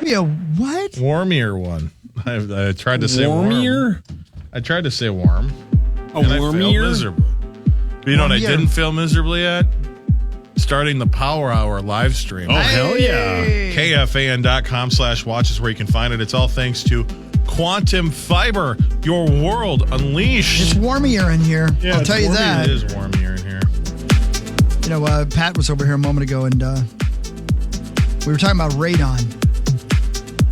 be a what? Warmier one. I tried to say Warmier? warm. I tried to say warm. A and I warmier? failed miserably. But you know what I didn't fail miserably at? Starting the Power Hour live stream. Oh, hell yeah. KFAN.com/watch is where you can find it. It's all thanks to Quantum Fiber, your world unleashed. It's warmier in here. Yeah, I'll tell you that. It is warmier in here. You know, Pat was over here a moment ago, and we were talking about radon.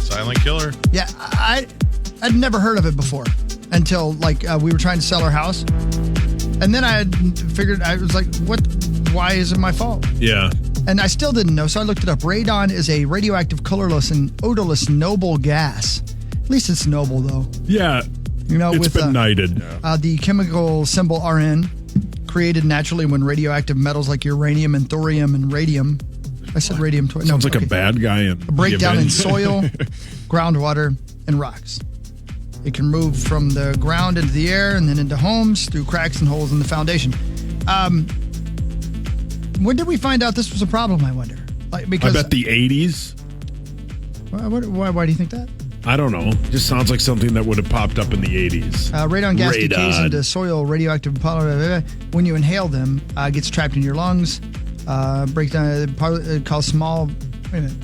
Silent killer. Yeah, I'd never heard of it before until we were trying to sell our house, and then I figured I was like, "What? Why is it my fault?" Yeah. And I still didn't know, so I looked it up. Radon is a radioactive, colorless, and odorless noble gas. At least it's noble, though. Yeah. You know, it's been knighted. The chemical symbol Rn, created naturally when radioactive metals like uranium and thorium and radium. I said radium twice. Sounds like a bad guy in break down in soil, groundwater, and rocks. It can move from the ground into the air and then into homes through cracks and holes in the foundation. When did we find out this was a problem, I wonder? Because I bet the 80s. Why do you think that? I don't know. Just sounds like something that would have popped up in the 80s. Radon gas decays into soil, radioactive pollen. When you inhale them, gets trapped in your lungs. Break down, cause small. Wait a minute.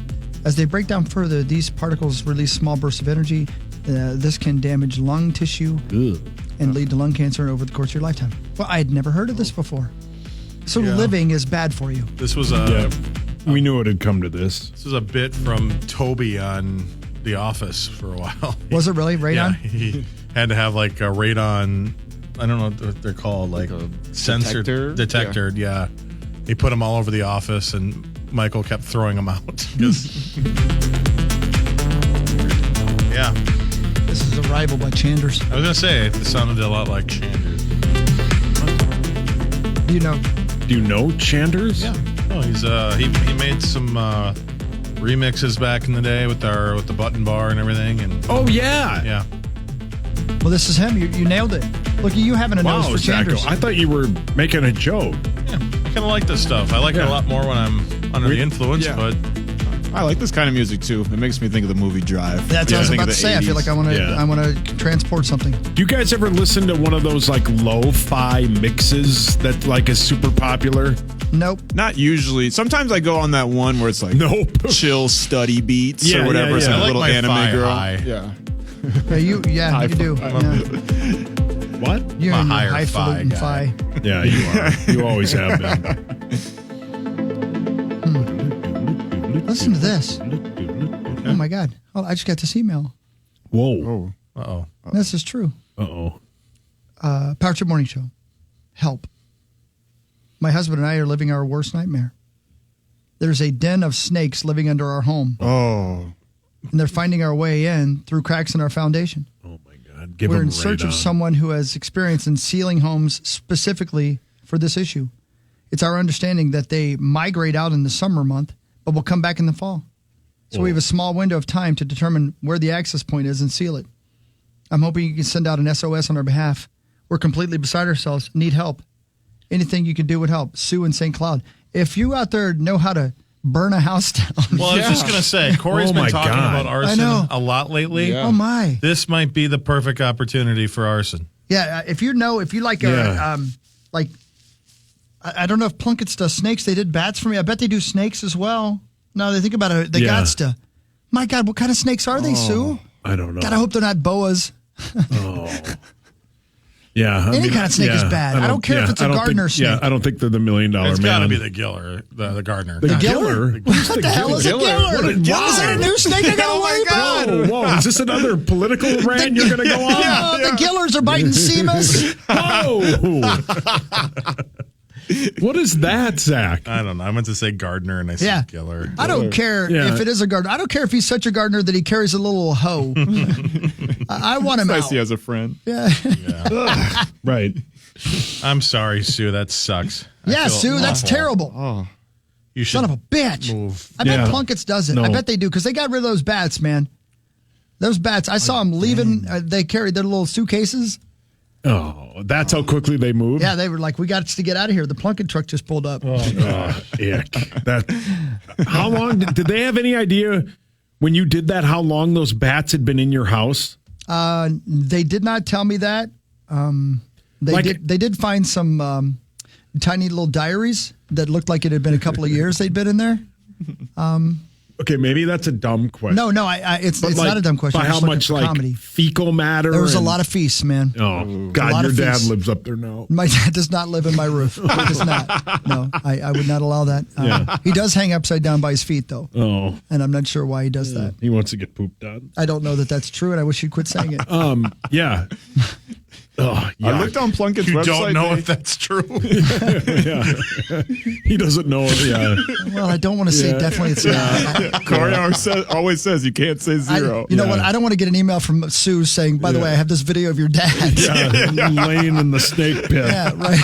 As they break down further, these particles release small bursts of energy. This can damage lung tissue and lead to lung cancer over the course of your lifetime. Well, I had never heard of this before. So living is bad for you. This was we knew it had come to this. This was a bit from Toby on The Office for a while. Was it really radon? Yeah, he had to have like a radon. I don't know what they're called, like a sensor detector. Yeah. He put them all over the office, and Michael kept throwing them out. Yeah. This is Arrival by Chanders. I was gonna say it sounded a lot like Chanders. Do you know Chanders? Yeah. Oh, he's he made some remixes back in the day with the button bar and everything. And oh yeah. Yeah. Well, this is him. You nailed it. Look at you having a nose for Chanders. I thought you were making a joke. Yeah, I kind of like this stuff. I like it a lot more when I'm under the influence, but I like this kind of music too. It makes me think of the movie Drive. That's what I was about to say. 80s. I feel like I want to transport something. Do you guys ever listen to one of those like lo-fi mixes that like is super popular? Nope. Not usually. Sometimes I go on that one where it's like chill study beats or whatever. It's like a little anime girl. Yeah. You do. What? You're a high falutin' fi. Yeah, you are. You always have been. Listen to this. Oh my God. Oh, I just got this email. Whoa. Uh-oh. This is true. Uh-oh. Power Trip Morning Show. Help. My husband and I are living our worst nightmare. There's a den of snakes living under our home. Oh. And they're finding our way in through cracks in our foundation. Oh my God. We're in search of someone who has experience in sealing homes specifically for this issue. It's our understanding that they migrate out in the summer month, but will come back in the fall. So we have a small window of time to determine where the access point is and seal it. I'm hoping you can send out an SOS on our behalf. We're completely beside ourselves, need help. Anything you can do would help. Sue in St. Cloud. If you out there know how to burn a house down. Well, I was just going to say, Corey's been talking about arson a lot lately. Yeah. Oh, my. This might be the perfect opportunity for arson. Yeah, if you like, I don't know if Plunkett's does snakes. They did bats for me. I bet they do snakes as well. No, they think about it. They got to. My God, what kind of snakes are they, Sue? I don't know. God, I hope they're not boas. Yeah. Any kind of snake is bad. I don't care if it's a gardener snake. Yeah, I don't think they're the $1 Million Man. It's got to be the Giller, the gardener. The Giller? What the hell is a Giller? Is that a new snake I got to worry about? Whoa, is this another political rant you're going to go on? The Gillers are biting Seamus. Whoa. What is that, Zach? I don't know. I meant to say gardener and I said Giller. I don't care if it is a gardener. I don't care if he's such a gardener that he carries a little hoe. I want him out. Nice he has a friend. Yeah. Right. I'm sorry, Sue. That sucks. Yeah, Sue, that's terrible. Oh. You should Son of a bitch. Move. I bet Plunkett's does it. No. I bet they do because they got rid of those bats, man. Those bats. I saw them leaving. They carried their little suitcases. Oh, that's how quickly they move? Yeah, they were like, we got to get out of here. The Plunkett truck just pulled up. Ick. How long? Did they have any idea When you did that, how long those bats had been in your house? They did not tell me that. They did find some tiny little diaries that looked like it had been a couple of years they'd been in there. Okay, maybe that's a dumb question. No, it's not a dumb question. By how much comedy. Fecal matter? There was a lot of feasts, man. Oh, God, your dad lives up there now. My dad does not live in my roof. He does not. No, I would not allow that. He does hang upside down by his feet, though. Oh. And I'm not sure why he does that. He wants to get pooped on. I don't know that that's true, and I wish he'd quit saying it. Yeah. Oh, yeah. I looked on Plunkett's website. You don't know if that's true. He doesn't know. Yeah. Well, I don't want to say definitely it's not. Corey always says you can't say zero. You know what? I don't want to get an email from Sue saying, by the way, I have this video of your dad. Laying in the snake pit. Yeah, right.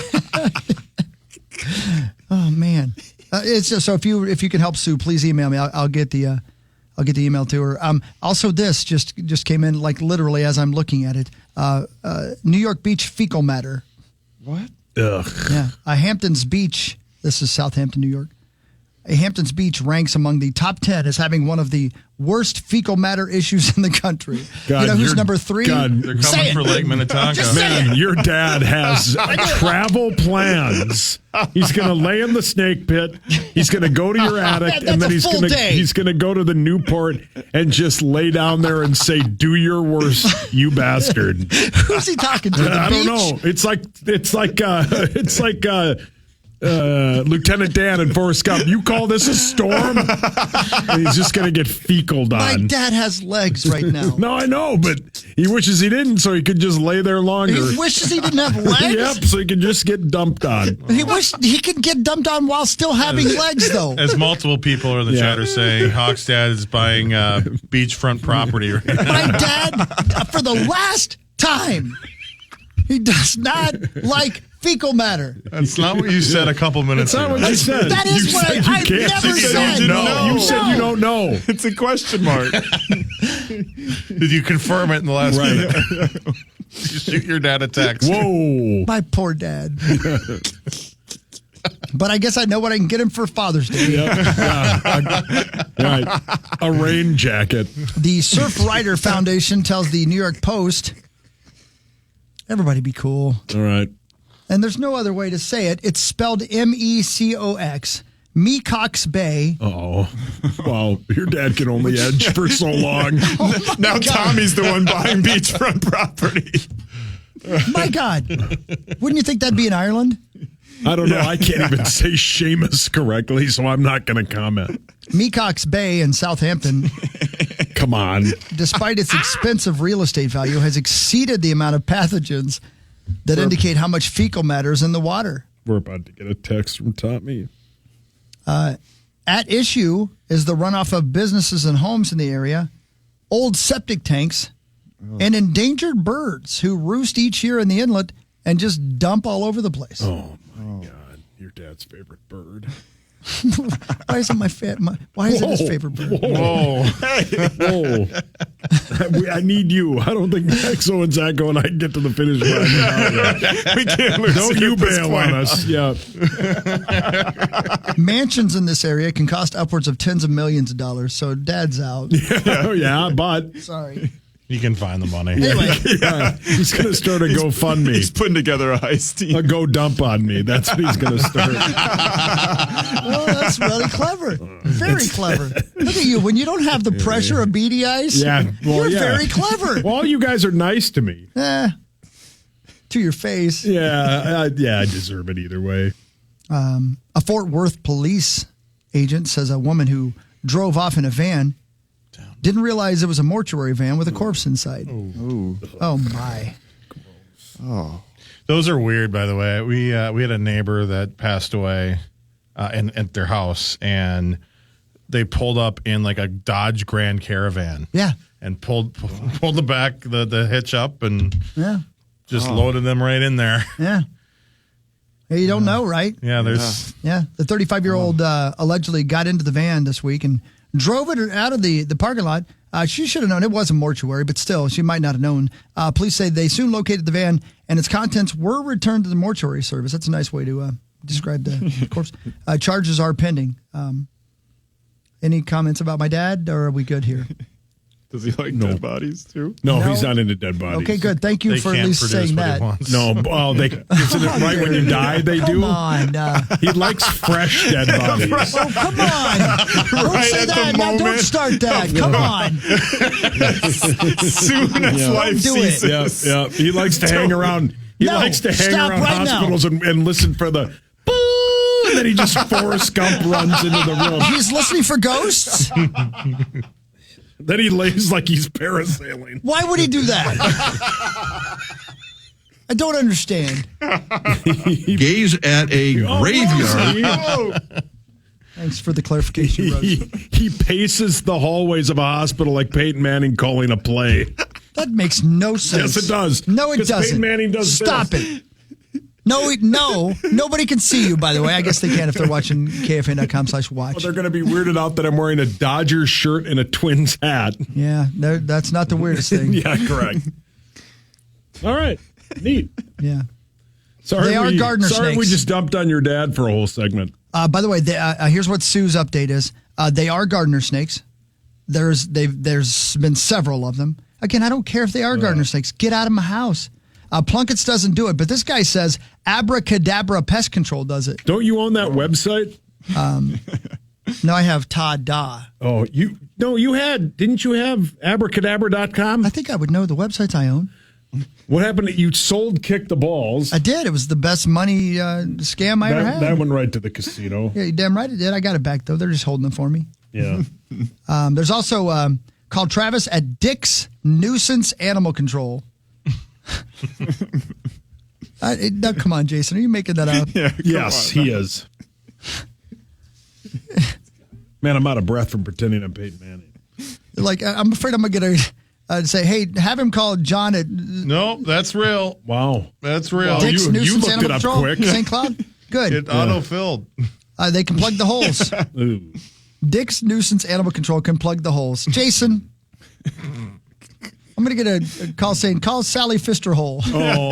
Oh, man. It's just so if you can help Sue, please email me. I'll get the email to her. Also, this just came in like literally as I'm looking at it. New York Beach fecal matter. What? Ugh. Yeah. Hamptons Beach. This is Southampton, New York. Hamptons Beach ranks among the top 10 as having one of the worst fecal matter issues in the country. God, you know who's number 3? God, they're coming for Lake Minnetonka. Man, your dad has travel plans. He's going to lay in the snake pit. He's going to go to your attic, and then he's going to go to the Newport and just lay down there and say, "Do your worst, you bastard." Who's he talking to? I don't know. It's like Lieutenant Dan and Forrest Gump. You call this a storm? And he's just going to get fecaled on. My dad has legs right now. No, I know, but he wishes he didn't, so he could just lay there longer. He wishes he didn't have legs? Yep, so he could just get dumped on. He wished he could get dumped on while still having legs, though. As multiple people in the chat are saying, Hawk's dad is buying beachfront property right now. My dad, for the last time, he does not like fecal matter. That's not what you said a couple minutes ago. That's not what you said. That is what I never said. No. You said you don't know. It's a question mark. Did you confirm it in the last minute? Did you shoot your dad a text? Whoa. My poor dad. But I guess I know what I can get him for Father's Day. Yep. Right. A rain jacket. The Surf Rider Foundation tells the New York Post, everybody be cool. All right. And there's no other way to say it. It's spelled MECOX. Mecox Bay. Oh, wow. Your dad can only edge for so long. Now Tommy's the one buying beachfront property. My God. Wouldn't you think that'd be in Ireland? I don't know. I can't even say Seamus correctly, so I'm not going to comment. Mecox Bay in Southampton, Come on. despite its expensive real estate value, has exceeded the amount of pathogens that indicate how much fecal matter is in the water. We're about to get a text from Tommy. At issue is the runoff of businesses and homes in the area, old septic tanks, and endangered birds who roost each year in the inlet and just dump all over the place. Oh, my God. Your dad's favorite bird. Why is it why is it his favorite bird? Whoa. Whoa. I need you. I don't think Exo and Zacho and I can get to the finish line. We can't lose. Don't you bail on us. Yeah. Mansions in this area can cost upwards of tens of millions of dollars, so Dad's out. Yeah, but Sorry. You can find the money. Anyway. yeah, he's going to start a GoFundMe. He's putting together a heist team. A go dump on me. That's what he's going to start. Well, that's really clever. Very clever. Look at you. When you don't have the pressure of beady eyes, you're very clever. Well, you guys are nice to me. To your face. Yeah, I deserve it either way. A Fort Worth police agent says a woman who drove off in a van didn't realize it was a mortuary van with a corpse inside. Oh my. Oh. Those are weird, by the way. We had a neighbor that passed away at their house, and they pulled up in like a Dodge Grand Caravan. Yeah. And pulled the back, the hitch up, and just loaded them right in there. Yeah. Hey, you don't know, right? Yeah, there's... Yeah. The 35-year-old allegedly got into the van this week and drove it out of the parking lot. She should have known it was a mortuary, but still, she might not have known. Police say they soon located the van, and its contents were returned to the mortuary service. That's a nice way to describe the corpse. Charges are pending. Any comments about my dad, or are we good here? Does he like dead bodies too? No, he's not into dead bodies. Okay, good. Thank you for at least saying that. No, isn't it right when you die they do? Come on. He likes fresh dead bodies. Oh, come on. Don't say that. Now, don't start that. Come on. Soon as life ceases. Yeah. He likes to hang around. He likes to hang around hospitals and listen for the boo, and then he just Forrest Gump runs into the room. He's listening for ghosts? Then he lays like he's parasailing. Why would he do that? I don't understand. Gaze at a graveyard. Thanks for the clarification, Rose. He paces the hallways of a hospital like Peyton Manning calling a play. That makes no sense. Yes, it does. No, it doesn't. Peyton Manning does Stop it. No, nobody can see you, by the way. I guess they can if they're watching KFAN.com/watch. Well, they're going to be weirded out that I'm wearing a Dodgers shirt and a Twins hat. Yeah, that's not the weirdest thing. Yeah, correct. All right. Neat. Yeah. Sorry, they are gardener snakes. Sorry we just dumped on your dad for a whole segment. By the way, here's what Sue's update is. They are gardener snakes. There's been several of them. Again, I don't care if they are gardener snakes. Get out of my house. Plunkett's doesn't do it, but this guy says Abracadabra Pest Control does it. Don't you own that website? No, I have Todd Da. Oh, didn't you have abracadabra.com? I think I would know the websites I own. What happened? You sold Kick the Balls. I did. It was the best money scam I ever had. That went right to the casino. Yeah, you're damn right it did. I got it back, though. They're just holding it for me. Yeah. There's also called Travis at Dick's Nuisance Animal Control. No, come on, Jason. Are you making that up? Yeah, yes, he is. Man, I'm out of breath from pretending I'm Peyton Manning. Like, I'm afraid I'm going to say, hey, have him call John at... No, that's real. Wow. That's real. Dick's Nuisance looked Animal it up Control, quick. St. Cloud? Good. It auto-filled. They can plug the holes. Ooh. Dick's Nuisance Animal Control can plug the holes. Jason... I'm going to get a call saying, call Sally Fisterhole. Oh,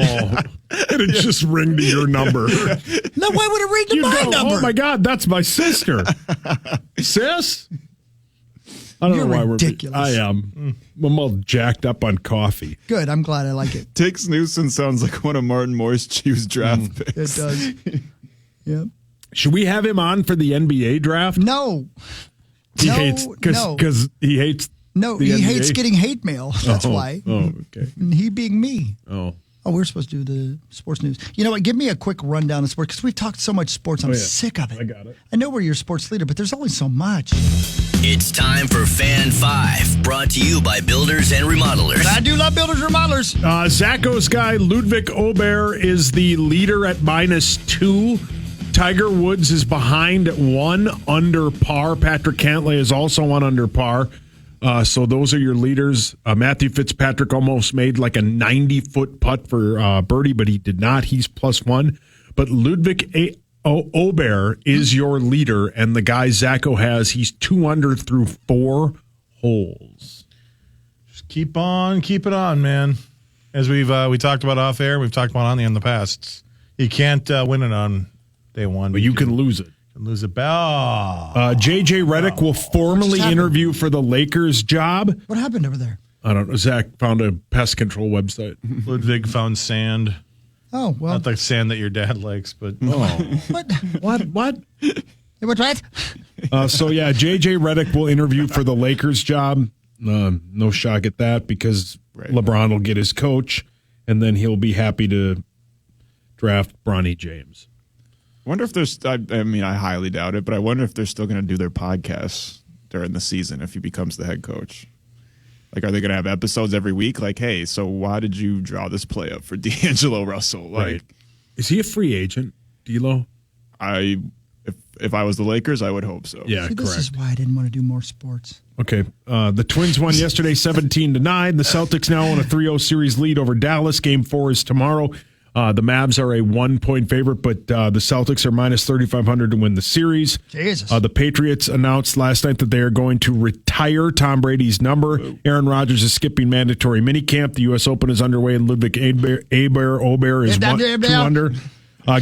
and it just ring to your number. No, why would it ring to my number? Oh, my God, that's my sister. Sis? I don't know why ridiculous. I am. I'm all jacked up on coffee. Good, I'm glad I like it. Dick's Nuisance sounds like one of Martin Moore's Chiefs draft picks. It does. Yep. Should we have him on for the NBA draft? No. He hates, because he hates. No, he hates getting hate mail. That's why. Oh, okay. And he being me. Oh, we're supposed to do the sports news. You know what? Give me a quick rundown of sports because we've talked so much sports. I'm sick of it. I got it. I know we're your sports leader, but there's only so much. It's time for Fan 5, brought to you by Builders and Remodelers. I do love Builders and Remodelers. Zacho's guy, Ludwig Ober, is the leader at -2. Tiger Woods is behind at 1 under par. Patrick Cantlay is also 1 under par. So those are your leaders. Matthew Fitzpatrick almost made like a 90-foot putt for birdie, but he did not. He's +1. But Ludwig Ober is your leader, and the guy Zacho has, he's 2 under through 4 holes. Just keep it on, man. As we talked about off air, we've talked about on in the past. You can't win it on day one, but you can lose it. Lose it. J.J. Redick will formally interview for the Lakers job. What happened over there? I don't know. Zach found a pest control website. Ludwig found sand. Oh, well. Not the sand that your dad likes, but... What? What? So, yeah, J.J. Redick will interview for the Lakers job. No shock at that because LeBron will get his coach, and then he'll be happy to draft Bronny James. I wonder if there's, I mean, I highly doubt it, but I wonder if they're still going to do their podcasts during the season if he becomes the head coach. Like, are they going to have episodes every week? Like, hey, so why did you draw this play up for D'Angelo Russell? Like, right. Is he a free agent, D'Lo? If I was the Lakers, I would hope so. Yeah, See, this correct. is why I didn't want to do more sports. Okay. The Twins won yesterday 17-9. The Celtics now own a 3-0 series lead over Dallas. Game 4 is tomorrow. The Mavs are a 1-point favorite, but the Celtics are -3,500 to win the series. Jesus. The Patriots announced last night that they are going to retire Tom Brady's number. Aaron Rodgers is skipping mandatory minicamp. The U.S. Open is underway, and Ludwig Ober is 2 under.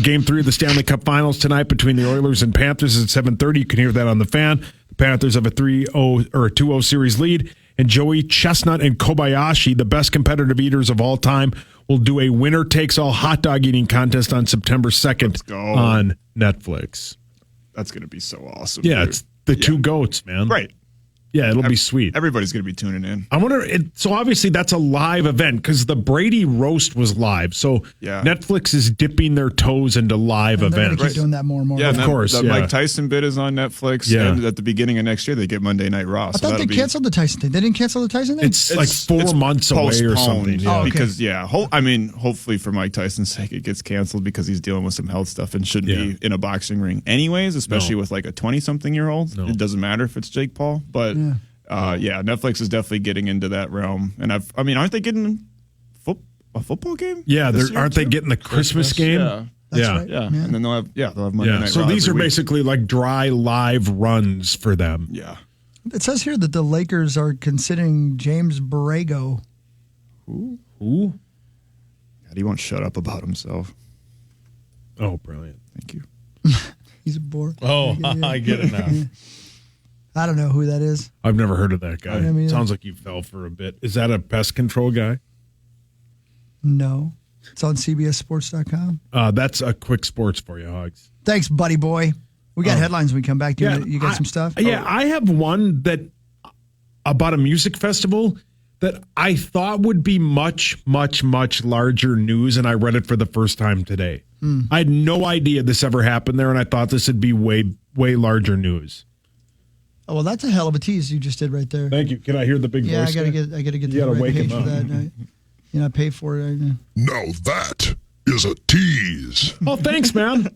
Game 3 of the Stanley Cup Finals tonight between the Oilers and Panthers at 7:30. You can hear that on the Fan. The Panthers have a 3-0 or a 2-0 series lead, and Joey Chestnut and Kobayashi, the best competitive eaters of all time, will do a winner-takes-all hot dog eating contest on September 2nd on Netflix. That's going to be so awesome. Yeah, dude. it's the two goats, man. Right. Yeah, it'll be sweet. Everybody's going to be tuning in. I wonder, so obviously that's a live event because the Brady roast was live. So Netflix is dipping their toes into live events. They're going to keep doing that more and more. Yeah, of course. The Mike Tyson bit is on Netflix. Yeah. And at the beginning of next year, they get Monday Night Raw. I thought they canceled the Tyson thing. They didn't cancel the Tyson thing? It's like 4 months away or something. Yeah. Oh, okay. Because, hopefully for Mike Tyson's sake, it gets canceled because he's dealing with some health stuff and shouldn't be in a boxing ring anyways, especially with like a 2020-something-year-old. It doesn't matter if it's Jake Paul. But, Netflix is definitely getting into that realm. And aren't they getting a football game? Yeah, aren't they getting the Christmas game? Yeah. That's right. Yeah. And then they'll have Monday Night So Raw these are every week. basically like dry live runs for them. Yeah. It says here that the Lakers are considering James Borrego. Who? God, he won't shut up about himself. Oh, brilliant. Thank you. He's a bore. Oh, I get it now. I don't know who that is. I've never heard of that guy. I mean, Sounds like you fell for a bit. Is that a pest control guy? No. It's on CBSSports.com. That's a quick sports for you, Hogs. Thanks, buddy boy. We got headlines when we come back. You got some stuff? Yeah, I have one that about a music festival that I thought would be much, much, much larger news, and I read it for the first time today. I had no idea this ever happened there, and I thought this would be way, way larger news. Oh, well, that's a hell of a tease you just did right there. Thank you. Can I hear the big voice? I gotta get You gotta the right wake page him for up. that. I pay for it. Now that is a tease. Oh, thanks, man.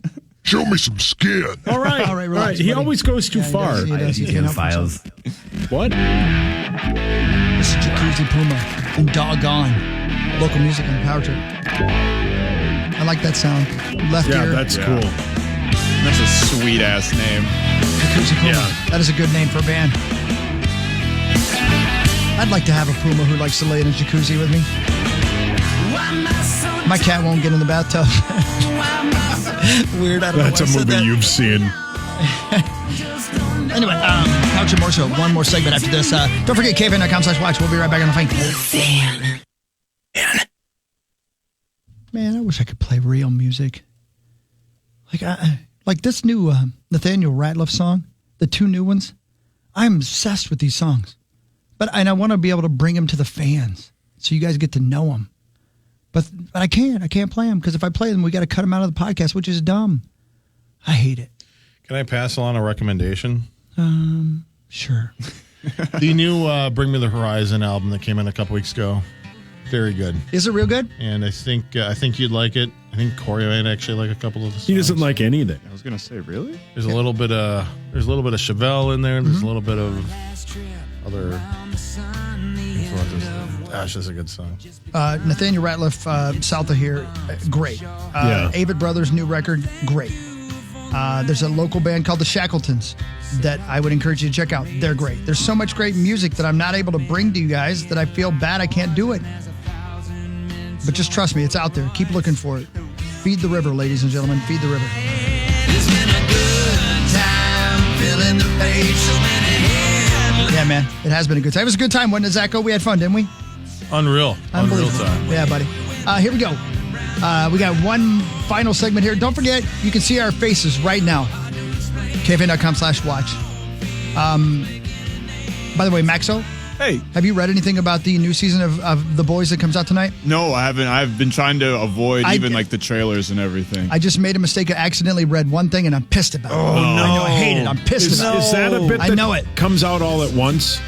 Show me some skin. All right. All right, relax, He buddy. always goes too far. He does. He can't help files. What? This is Jacuzzi Puma and Doggone. Local music on Power Trip. I like that sound. Left Yeah, ear. that's cool. That's a sweet ass name. Jacuzzi Puma. Yeah. That is a good name for a band. I'd like to have a Puma who likes to lay in a jacuzzi with me. My cat won't get in the bathtub. Weird. I don't That's know a why I said movie that. you've seen. Anyway, Couch and More Show. One more segment after this. Don't forget KFAN.com/watch. We'll be right back on the phone. Fan. Man, I wish I could play real music. Like this new Nathaniel Rateliff song, the two new ones. I'm obsessed with these songs. And I want to be able to bring them to the fans so you guys get to know them. But I can't. I can't play them because if I play them, we got to cut them out of the podcast, which is dumb. I hate it. Can I pass along a recommendation? Sure. The new Bring Me the Horizon album that came in a couple weeks ago. Very good. Is it real good? And I think you'd like it. I think Corey might actually like a couple of the songs. He doesn't like anything. I was gonna say, really? There's a little bit of Chevelle in there. There's a little bit of other influences. Gosh, that's a good song. Nathaniel Rateliff, south of here, great. Avett Brothers' new record, great. There's a local band called the Shackletons that I would encourage you to check out. They're great. There's so much great music that I'm not able to bring to you guys that I feel bad I can't do it. But just trust me, it's out there. Keep looking for it. Feed the river, ladies and gentlemen. Feed the river. It's been a good time filling the page so many. Yeah, man. It has been a good time. It was a good time, wasn't it, Zacho? We had fun, didn't we? Unreal Unbelievable. time. Yeah, buddy. Here we go. We got one final segment here. Don't forget, you can see our faces right now. KFAN.com/watch. By the way, Maxo, Hey. have you read anything about the new season of The Boys that comes out tonight? No, I haven't. I've been trying to avoid I- even like the trailers and everything. I just made a mistake. I accidentally read one thing, and I'm pissed about it. I know. I hate it. I'm pissed about Is it. that a bit I that know it. comes out all at once?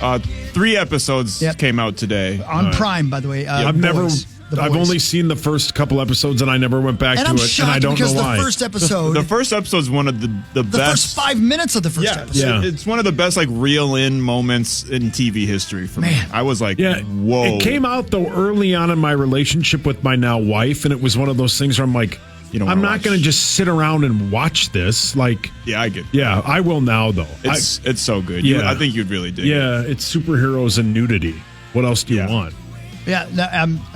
3 episodes Yep. came out today. On Prime, by the way. I've Boys. The I've Boys. only seen the first couple episodes, and I never went back And to I'm it, and shocked I don't because know why. the first episode, The first episode's one of the the best. first 5 minutes of the first Yeah, episode. Yeah. it's one of the best like reel-in moments in TV history for me. Man. I was like, Yeah, whoa. It came out though early on in my relationship with my now wife, and it was one of those things where I'm like, You don't I'm wanna not watch. going to just sit around and watch this. Like, Yeah, I get. yeah, I will now though. It's so good. Yeah. I think you'd really dig it. Yeah, it's superheroes and nudity. What else do you want? Yeah.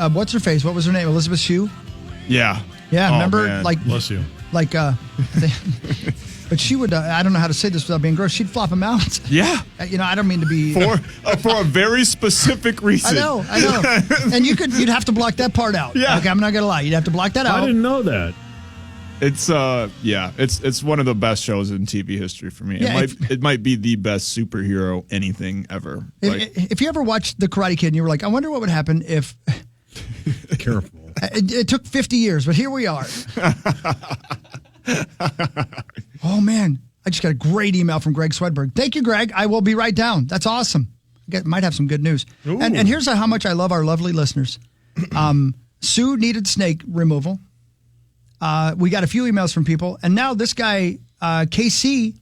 What's her face? What was her name? Elizabeth Shue? Yeah. Yeah, Oh, remember? man. Like, Bless you. Like, but she would, I don't know how to say this without being gross, she'd flop them out. Yeah. I don't mean to be. For a very specific reason. I know. And you'd have to block that part out. Yeah. Okay, I'm not going to lie. You'd have to block that out. I didn't know that. It's it's one of the best shows in TV history for me. Yeah, It might be the best superhero anything ever. If you ever watched The Karate Kid and you were like, I wonder what would happen if. Careful. It took 50 years, but here we are. Oh, man. I just got a great email from Greg Swedberg. Thank you, Greg. I will be right down. That's awesome. Might have some good news. And here's how much I love our lovely listeners. Sue needed snake removal. We got a few emails from people. And now this guy, KC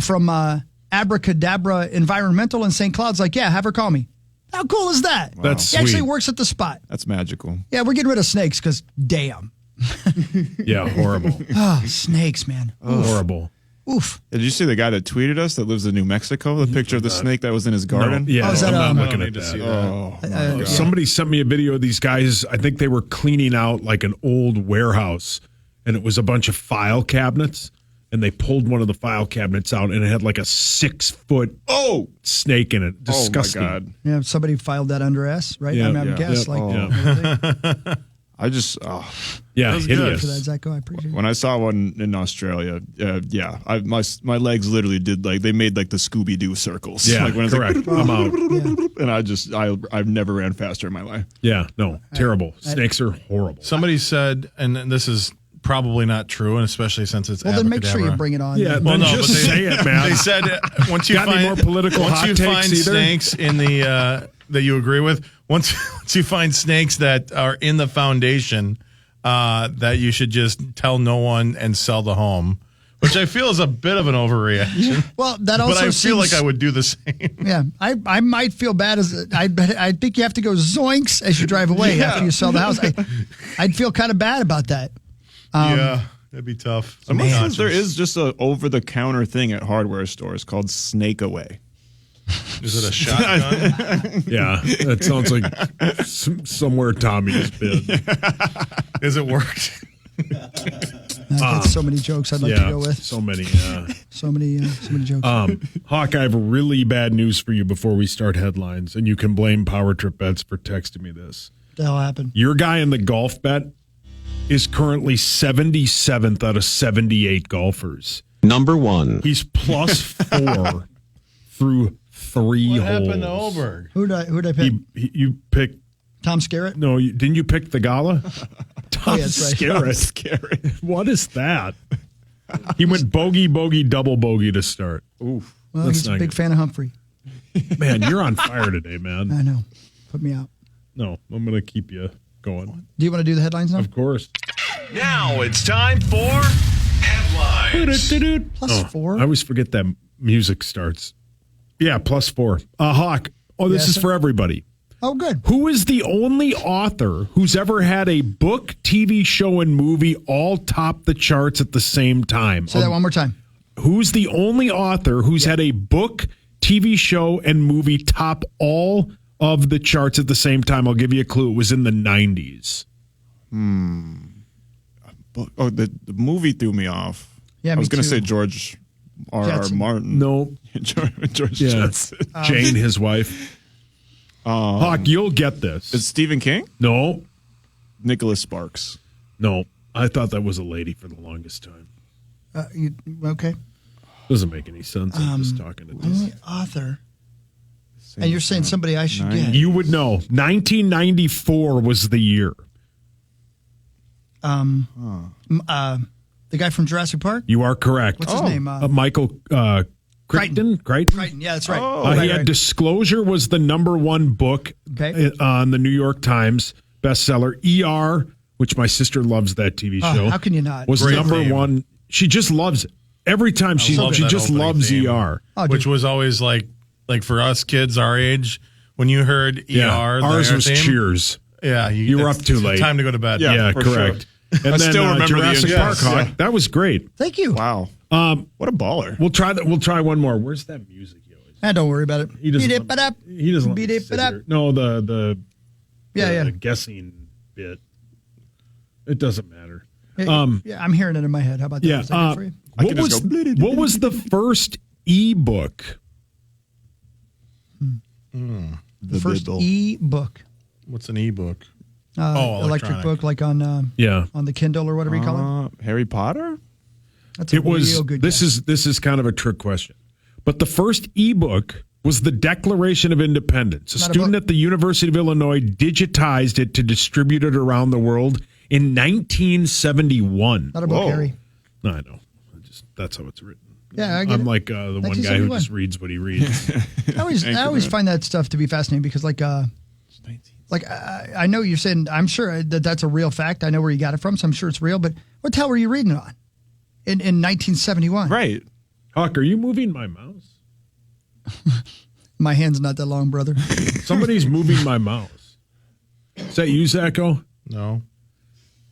from Abracadabra Environmental in St. Cloud's like, yeah, have her call me. How cool is that? Wow. That's He actually sweet. works at the spot. That's magical. Yeah, we're getting rid of snakes because damn. Yeah, horrible. Oh, snakes, man. Horrible. Oof. Did you see the guy that tweeted us that lives in New Mexico? The picture of the snake that was in his garden? No, yeah, Oh, is that, I'm not I looking don't at need to see that. that. Oh, Somebody sent me a video of these guys. I think they were cleaning out like an old warehouse, and it was a bunch of file cabinets. And they pulled one of the file cabinets out, and it had like a 6-foot snake in it. Disgusting. Oh, my God. Yeah, somebody filed that under S, right? Yeah, I would yeah. guess. Yeah. Like, I just, Yeah, for that, hideous. Zacho. I appreciate it. when I saw one in Australia, my legs literally did they made like the Scooby-Doo circles. Yeah, like when correct. It's like, I'm out. Yeah. I've never ran faster in my life. Yeah, no, terrible. Snakes are horrible. Somebody said, and this is probably not true, and especially since it's Well, then make sure you abracadabra. bring it on. Yeah, Well, then no, just but say it, man. They said once you Got any more find political once hot you takes find either? snakes in the that you agree with, once you find snakes that are in the foundation, that you should just tell no one and sell the home, which I feel is a bit of an overreaction. Well, that also but I feel seems, like I would do the same. Yeah, I might feel bad I think you have to go zoinks as you drive away after you sell the house. I'd feel kind of bad about that. Yeah, that'd be tough. Someone says there is just a over-the-counter thing at hardware stores called Snakeaway. Is it a shotgun? Yeah, that sounds like somewhere Tommy's been. Is it worked? I've got so many jokes I'd like to go with. So many. So many jokes. Hawk, I have really bad news for you before we start headlines, and you can blame Power Trip Bets for texting me this. What the hell happened? Your guy in the golf bet is currently 77th out of 78 golfers. Number one. He's plus 4 through 3 What holes. happened to Oberg? Who'd I pick? You picked. Tom Skerritt? No, didn't you pick the gala? Tom that's right. Skerritt. What is that? He went bogey, double bogey to start. Oof. Well, That's he's a not big good. fan of Humphrey. Man, you're on fire today, man. I know. Put me out. No, I'm going to keep you going. Do you want to do the headlines now? Of course. Now it's time for headlines. Plus 4? I always forget that music starts. Yeah, plus 4. Hawk. Oh, this Yes, is sir. for everybody. Oh, good. Who is the only author who's ever had a book, TV show, and movie all top the charts at the same time? Say that one more time. Who's the only author who's had a book, TV show, and movie top all of the charts at the same time? I'll give you a clue. It was in the 90s. Oh, the movie threw me off. Yeah, I was me going to too. say George R.R. Jetson. Martin. No. George Yeah. Jetson. Jane, his wife. Hawk, you'll get this. Is Stephen King? No. Nicholas Sparks. No. I thought that was a lady for the longest time. Okay. Doesn't make any sense. I'm just talking to this. Only author. And you're saying somebody I should get. You would know. 1994 was the year. The guy from Jurassic Park? You are correct. What's his name? Michael Crichton. Crichton. Yeah, that's right. He had Disclosure was the number one book Okay. on the New York Times bestseller. ER, which my sister loves that TV show. How can you not? Was Great number theme. she she just loves it. Every time she love that just opening loves theme. ER. Oh, Which dude. was always like for us kids our age, when you heard ER, Yeah, the ours air was theme, Cheers. Yeah, You were it's up too late. Time to go to bed. Yeah, for correct. And I then still remember the Jurassic Park. intros, Hawk, yeah. that was great. Thank you. Wow. What a baller. We'll try that. We'll try one more. Where's that music? He always. Don't worry about it. He doesn't. Beat it up. He doesn't. let Beat me it sit up. here. No, the Yeah. guessing bit. It doesn't matter. Yeah, I'm hearing it in my head. How about that? Yeah. Is that good for you? What was the first ebook? The first e-book. What's an ebook? Electric electronic. book, like on on the Kindle or whatever you call it. Harry Potter? That's a real good this guess. this is kind of a trick question. But the first ebook was the Declaration of Independence. A Not a student book. at the University of Illinois digitized it to distribute it around the world in 1971. Not a book, Harry. No, I know. That's how it's written. Yeah, I get I'm it. like the one guy who 1971. just reads what he reads. I always find that stuff to be fascinating because, I know you're saying, I'm sure that that's a real fact. I know where you got it from, so I'm sure it's real. But what the hell were you reading it on in 1971? Right. Hawk, are you moving my mouse? My hand's not that long, brother. Somebody's moving my mouse. Is that you, Zacho? No.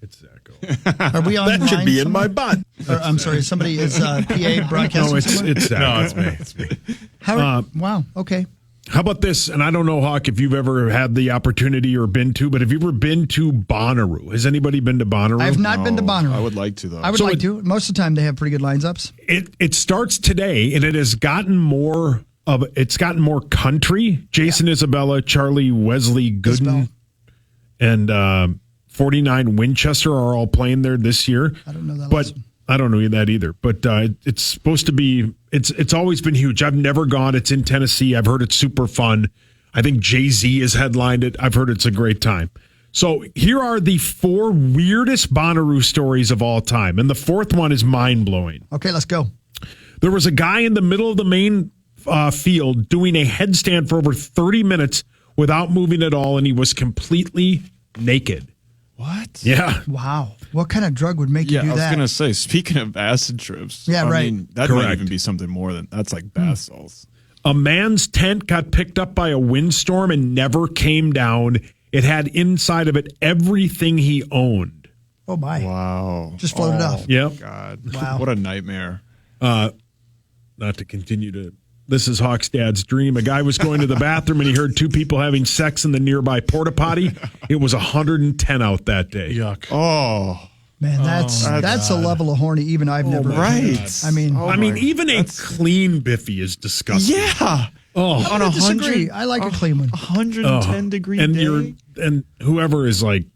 It's Zacho. Are we on? That should be in my butt. I'm sorry. Somebody is PA broadcasting. No, it's somewhere? Zacho. No, it's me. Wow. Okay. How about this? And I don't know, Hawk, if you've ever had the opportunity or been to, but have you ever been to Bonnaroo? Has anybody been to Bonnaroo? I have not been to Bonnaroo. I would like to, though. I would like to. Most of the time, they have pretty good lines ups. It starts today, and it has gotten more country. Jason Isabella, Charlie Wesley Gooden, and 49 Winchester are all playing there this year. I don't know that. But I don't know that either. But it's supposed to be. It's always been huge. I've never gone. It's in Tennessee. I've heard it's super fun. I think Jay-Z has headlined it. I've heard it's a great time. So here are the 4 weirdest Bonnaroo stories of all time, and the 4th one is mind blowing. Okay, let's go. There was a guy in the middle of the main field doing a headstand for over 30 minutes without moving at all, and he was completely naked. What? Yeah. Wow. What kind of drug would make you Yeah, do I was that? going to say, speaking of acid trips. Yeah, right. I mean, that Correct. might even be something more than that's like bath salts. A man's tent got picked up by a windstorm and never came down. It had inside of it everything he owned. Oh, my. Wow. Just floated off. Yep. God. Wow. What a nightmare. Not to continue to. This is Hawk's dad's dream. A guy was going to the bathroom and he heard 2 people having sex in the nearby porta potty. It was 110 out that day. Yuck. Oh. Man, that's a level of horny even I've never. Right. I mean, I mean, even a clean Biffy is disgusting. Yeah. Oh, I don't disagree. I like a clean one. 110 degree and day. and whoever is like,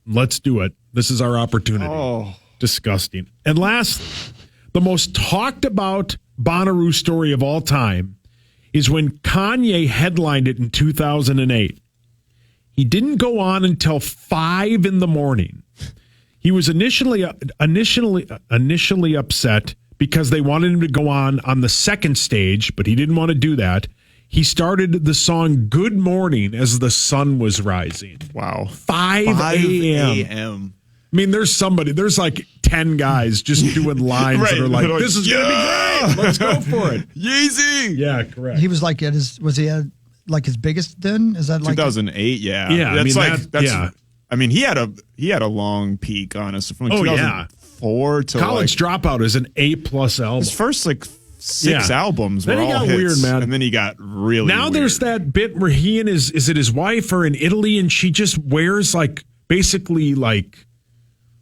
let's do it. This is our opportunity. Oh. Disgusting. And lastly, the most talked about Bonnaroo story of all time is when Kanye headlined it in 2008. He didn't go on until 5 a.m. He was initially upset because they wanted him to go on the second stage, but he didn't want to do that. He started the song Good Morning as the sun was rising. Wow. 5 a.m. I mean, there's like 10 guys just doing lines that are like, this is going to be great. Let's go for it. Yeezy. Yeah, correct. He was like was he at like his biggest then? Is that like 2008, yeah. Yeah, That's yeah. I mean, he had a long peak, honestly, from like Oh, yeah. 2004 to College Dropout is an A+ album. his first like 6 albums were Then he all got hits, weird, man. and then he got really Now weird. there's that bit where he and is it his wife are in Italy and she just wears like basically like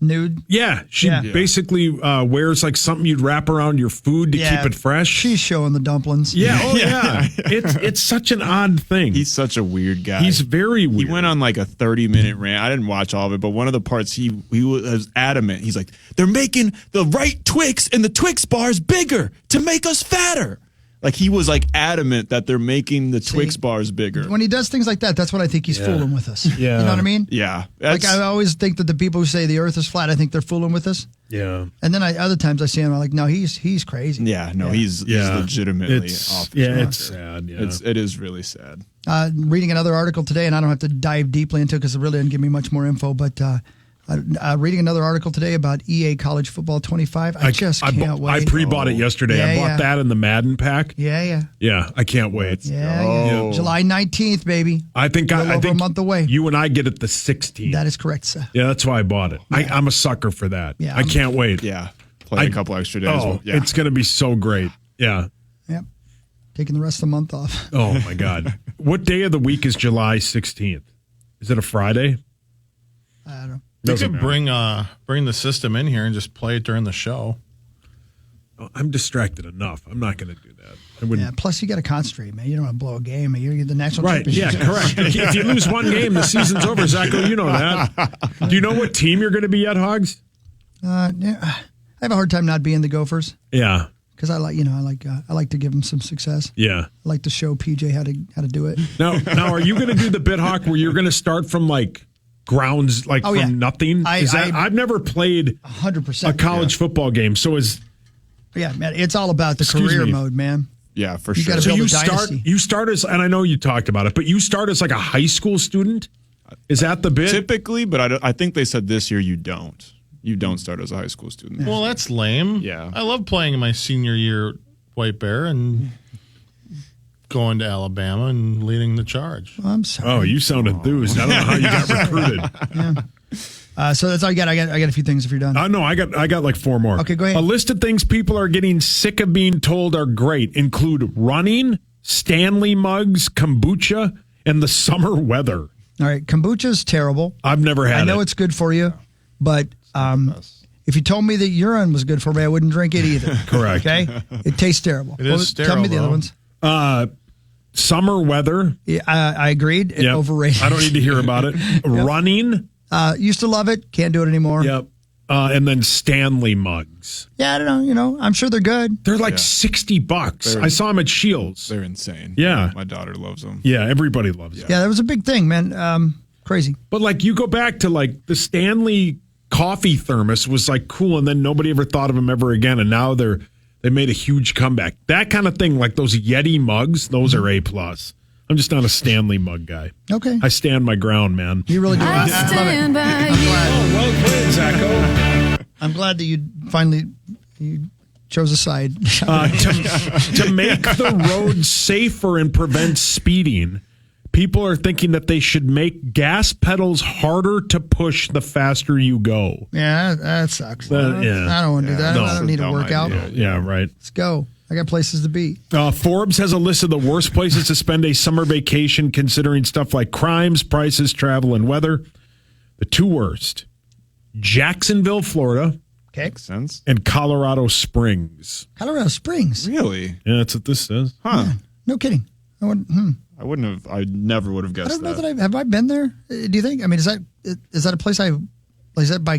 nude? yeah, she Yeah. basically wears like something you'd wrap around your food to keep it fresh. She's showing the dumplings. yeah, oh yeah. It's such an odd thing. He's such a weird guy. He's very weird. He went on like a 30-minute rant. I didn't watch all of it, but one of the parts he was adamant. He's like, they're making the right Twix and the Twix bars bigger to make us fatter. Like he was like adamant that they're making the Twix bars bigger. When he does things like that, that's what I think he's fooling with us. Yeah. You know what I mean? Yeah. Like I always think that the people who say the earth is flat, I think they're fooling with us. Yeah. And then other times I see him, I'm like, no, he's crazy. Yeah, no, he's legitimately off. It's sad. Yeah. It is really sad. Reading another article today, and I don't have to dive deeply into it because it really didn't give me much more info, but reading another article today about EA College Football 25. I just can't wait. I pre-bought it yesterday. Yeah, I bought that in the Madden pack. Yeah. Yeah, I can't wait. Yeah. July 19th, baby. I think over a month away. You and I get it the 16th. That is correct, sir. Yeah, that's why I bought it. Yeah. I'm a sucker for that. Yeah, I can't wait. Yeah. Play a couple extra days. Oh, it's going to be so great. Yeah. Yep. Taking the rest of the month off. Oh, my God. What day of the week is July 16th? Is it a Friday? I don't know. You Doesn't could bring the system in here and just play it during the show. I'm distracted enough. I'm not going to do that. I wouldn't. Yeah, plus, you got to concentrate, man. You don't want to blow a game. You're the national Right. Yeah, championship. correct. If you lose one game, the season's over. Zacho, you know that. Do you know what team you're going to be at, Hogs? Yeah, I have a hard time not being the Gophers Yeah. because I like to give them some success. Yeah. I like to show PJ how to do it. Now, are you going to do the bit hawk where you're going to start from like grounds, like from nothing? I've never played 100% a college football game, so yeah, man, it's all about the career mode, man. Yeah, for You sure. gotta so build you a start dynasty. you start as, and I know you talked about it, but you start as like a high school student. Is that the bit? Typically, but I think they said this year you don't. You don't start as a high school student. Well, that's lame. Yeah. I love playing in my senior year White Bear and going to Alabama and leading the charge. I'm sorry. Oh, you sound enthused. I don't know how you got recruited. So that's all you got. I got a few things if you're done. No, I got like 4 more. Okay, go ahead. A list of things people are getting sick of being told are great include running, Stanley mugs, kombucha, and the summer weather. All right, kombucha's terrible. I've never had it. I know it's good for you, but if you told me that urine was good for me, I wouldn't drink it either. Correct. Okay, it tastes terrible. It is Tell me the sterile, other ones. Summer weather. Yeah, I agreed. Yep. Overrated. I don't need to hear about it. Running. Used to love it. Can't do it anymore. Yep. And then Stanley mugs. Yeah, I don't know. I'm sure they're good. They're like $60. I saw them at Shields. They're insane. Yeah. My daughter loves them. Yeah, everybody loves it. Yeah, that was a big thing, man. Crazy. But like you go back to like the Stanley coffee thermos was like cool, and then nobody ever thought of them ever again, and now they made a huge comeback. That kind of thing, like those Yeti mugs, those are A+. I'm just not a Stanley mug guy. Okay. I stand my ground, man. You really do. I love it. Oh, well played, Zacho. I'm glad that you finally chose a side. To make the road safer and prevent speeding, people are thinking that they should make gas pedals harder to push the faster you go. Yeah, that sucks. Yeah. I don't want to do that. No. I don't need to work out. Yeah, right. Let's go. I got places to be. Forbes has a list of the worst places to spend a summer vacation, considering stuff like crimes, prices, travel, and weather. The 2 worst: Jacksonville, Florida, Okay. Makes sense. and Colorado Springs. Colorado Springs. Really? Yeah, that's what this says. Huh. No kidding. I never would have I guessed don't know that. that have I been there? Do you think? I mean, is that a place is that by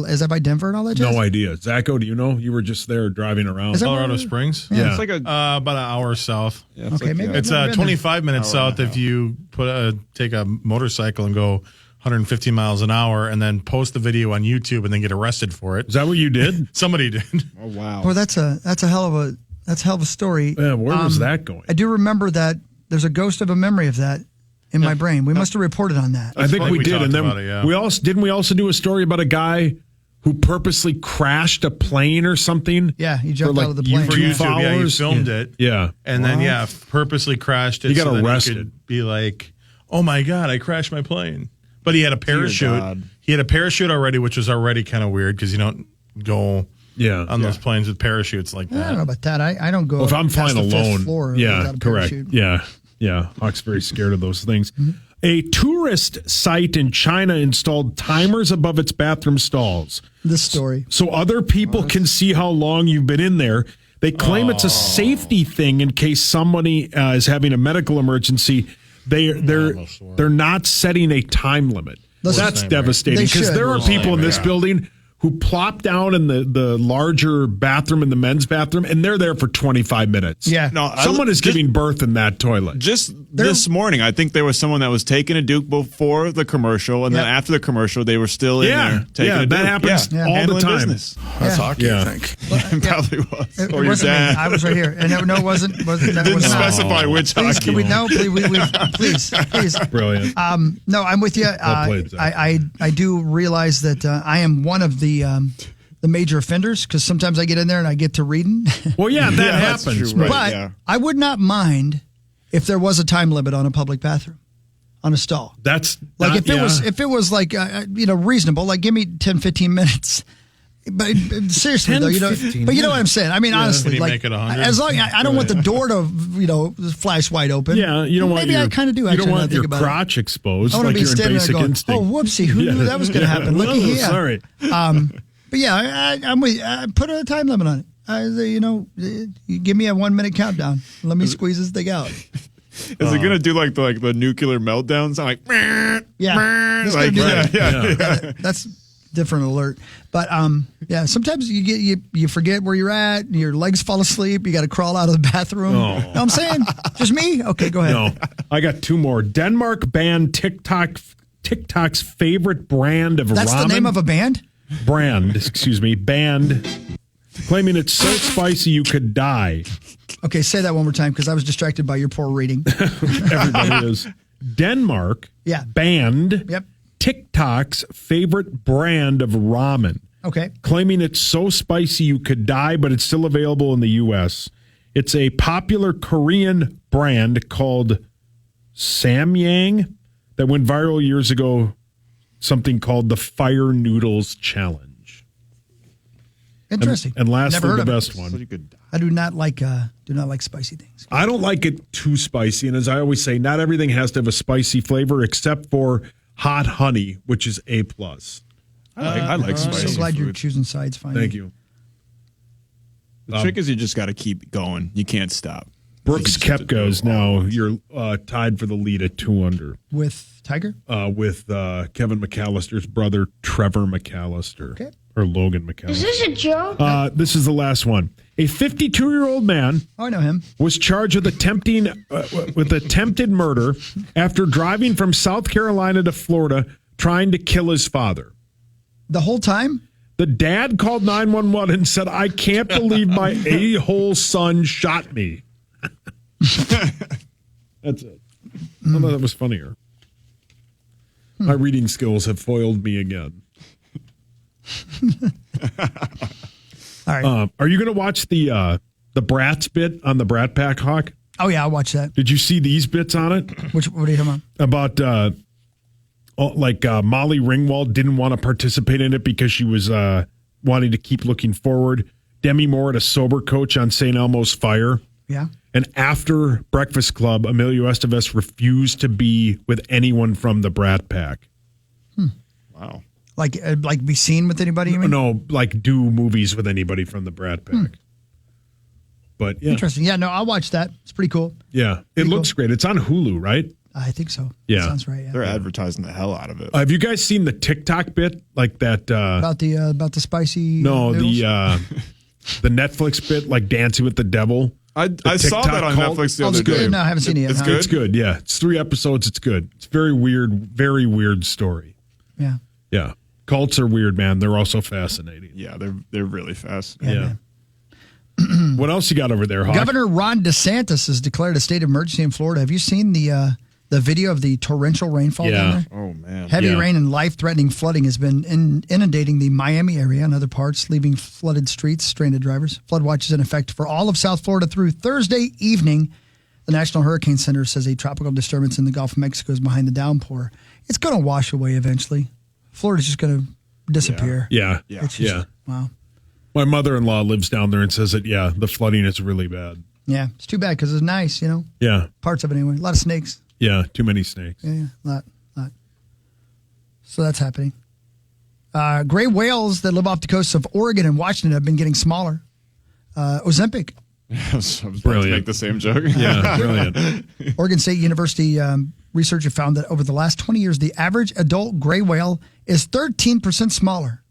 is that by Denver and all that jazz? No idea. Zacho, do you know? You were just there driving around. Is that Colorado where- Springs? Yeah. It's like a About an hour south. Okay, maybe. It's I've never been 25 minutes south if you take a motorcycle and go 150 miles an hour and then post the video on YouTube and then get arrested for it. Is that what you did? Somebody did. Oh wow. Well, that's a hell of a story. Yeah, where was that going? I do remember that. There's a ghost of a memory of that in my brain. We must have reported on that. I think funny. we We did, talked and then about it, yeah. we also do a story about a guy who purposely crashed a plane or something. Yeah, he jumped For, out of the plane. For YouTube YouTube, yeah, he followers? filmed it. Yeah. And then, purposely crashed it. He got so that arrested. He could be like, oh my God, I crashed my plane. But he had a parachute. God. He had a parachute already, which was already kind of weird because you don't go on those planes with parachutes like I don't know that. about that. I don't go. Well, if I'm past flying the fifth alone, floor yeah, without a correct. parachute. Yeah. Hawk's very scared of those things. A tourist site in China installed timers above its bathroom stalls This story. so other people can see how long you've been in there. They claim it's a safety thing in case somebody is having a medical emergency. They're not setting a time limit. That's devastating They because should. there are people in this building who plop down in the larger bathroom, in the men's bathroom, and they're there for 25 minutes. Yeah. No, Someone is giving birth in that toilet. Just this morning, I think there was someone that was taking a Duke before the commercial, and then after the commercial, they were still in there taking a Duke. that happens all the Handling time. Business. That's hockey, Yeah. I think. It probably was. It Or your wasn't me. dad. I was right here, and no, it wasn't. That Didn't was not. specify which Please, hockey. can we? No, please. Brilliant. No, I'm with you. Well played, Zach. I do realize that I am one of the major offenders because sometimes I get in there and I get to reading. Well, yeah, that that's happens. true, right. But I would not mind if there was a time limit on a public bathroom, on a stall. That's Like not- if it was like reasonable, like give me 10, 15 minutes. But seriously, 10, though, you know, 15, but you know what I'm saying. I mean, honestly, Can you like make it 100? as long I don't want the door to flash wide open. Yeah, you don't want maybe your, I kind of do. You Actually, don't now want that I your think about it. crotch exposed I want like to be you're in standing there Basic going, Instinct. "Oh, whoopsie! Who knew that was going to happen? Looky Oh, here." sorry. But yeah, I'm with. Put a time limit on it. You know, you give me a 1 minute countdown. Let me squeeze this thing out. Is it gonna do like the nuclear meltdown sound like? Yeah, it's Like, gonna do that. yeah. That's different alert. But yeah, sometimes you forget where you're at. Your legs fall asleep. You got to crawl out of the bathroom. Oh. You know what I'm saying? Just me? Okay, go ahead. No, I got two more. Denmark banned TikTok's favorite brand of That's ramen. the name of a band? Banned, claiming it's so spicy you could die. Okay, say that one more time because I was distracted by your poor reading. Everybody is. Denmark banned Yep. TikTok's favorite brand of ramen, Okay. claiming it's so spicy you could die, but it's still available in the U.S. It's a popular Korean brand called Samyang that went viral years ago, something called the Fire Noodles Challenge. Interesting. And last Never for heard the of it. best one. I do not like spicy things. I don't like it too spicy, and as I always say, not everything has to have a spicy flavor except for hot honey, which is A+. I like I'm spicy so glad you're food. choosing sides finally. Thank you. The trick is you just got to keep going. You can't stop. Brooks You just have to Koepka is do it now all. you're tied for the lead at 2 under With Tiger? with Kevin McAllister's brother Trevor McAllister Okay. or Logan McAllister. Is this a joke? This is the last one. A 52-year-old man Oh, I know him. was charged with attempted murder after driving from South Carolina to Florida trying to kill his father. The whole time? The dad called 911 and said, "I can't believe my a-hole son shot me." That's it. I thought that was funnier. My reading skills have foiled me again. All right. Are you going to watch the Bratz bit on the Brat Pack Hawk? Oh, yeah, I'll watch that. Did you see these bits on it? What are you talking about? About Molly Ringwald didn't want to participate in it because she was wanting to keep looking forward. Demi Moore at a sober coach on St. Elmo's Fire. Yeah. And after Breakfast Club, Emilio Estevez refused to be with anyone from the Brat Pack. Wow. Like be seen with anybody, you mean? No, like do movies with anybody from the Brat Pack. But yeah. Interesting. Yeah, no, I'll watch that. It's pretty cool. Yeah. It looks great. It's on Hulu, right? I think so. Yeah. Sounds right. Yeah. They're advertising the hell out of it. Have you guys seen the TikTok bit? Like that About the spicy no, noodles? the Netflix bit, like Dancing with the Devil. I saw TikTok that on cult? Netflix the Oh, other it's good. day. No, I haven't seen it yet. It's huh? good? It's good, yeah. It's 3 episodes. It's good. It's very weird story. Yeah. Yeah. Cults are weird, man. They're also fascinating. Yeah, they're really fast. Yeah. What else you got over there, Hawk? Governor Ron DeSantis has declared a state of emergency in Florida. Have you seen the video of the torrential rainfall down there? Oh, man. Heavy Yeah. rain and life-threatening flooding has been inundating the Miami area and other parts, leaving flooded streets, stranded drivers. Flood watch is in effect for all of South Florida through Thursday evening. The National Hurricane Center says a tropical disturbance in the Gulf of Mexico is behind the downpour. It's going to wash away eventually. Florida's just going to disappear. Yeah. Yeah. It's just, Yeah. Wow. My mother-in-law lives down there and says that, yeah, the flooding is really bad. Yeah. It's too bad because it's nice, Yeah. Parts of it anyway. A lot of snakes. Yeah. Too many snakes. Yeah, lot. So that's happening. Gray whales that live off the coasts of Oregon and Washington have been getting smaller. Ozempic. I was about to Brilliant. make the same joke. Yeah. Brilliant. Oregon State University researcher found that over the last 20 years, the average adult gray whale is 13% smaller,